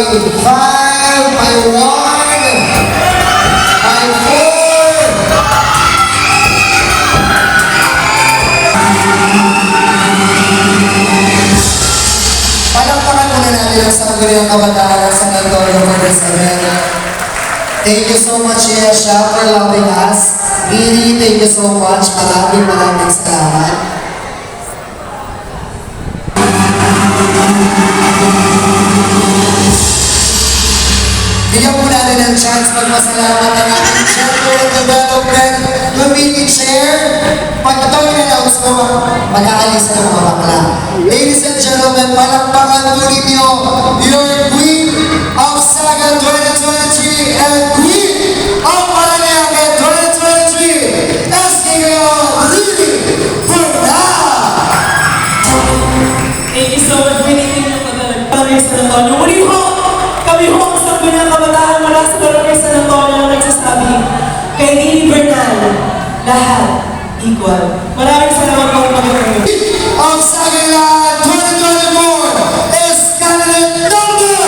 5, by 1, by 4. Palakpakan muna natin ang Sangguniang Kabataan ng San Antonio for this event. Thank you so much, Yesha, for loving us. Really, thank you so much. Maraming salamat. Bigyan po natin ng chance magpasalamat ang ating Center of Development Committee Chair. Pag ito in-announce ko, mag-aalis ng mga bakla. Ladies and gentlemen, palakpakan po ninyo your Queen of Saga 2023 and Queen of Paranaque 2023, Esquio Lily Burna! Thank you so much for anything na pag-alagpangay sa Antonio. Muli ho, kami ho ang Sangguniang Kabataan mula sa Barangay San Antonio na nagsasabi kay Lily Bernal, lahat equal. Maraming salamat po ang pag-alagpangay. Of Sagala 2024 is candidate number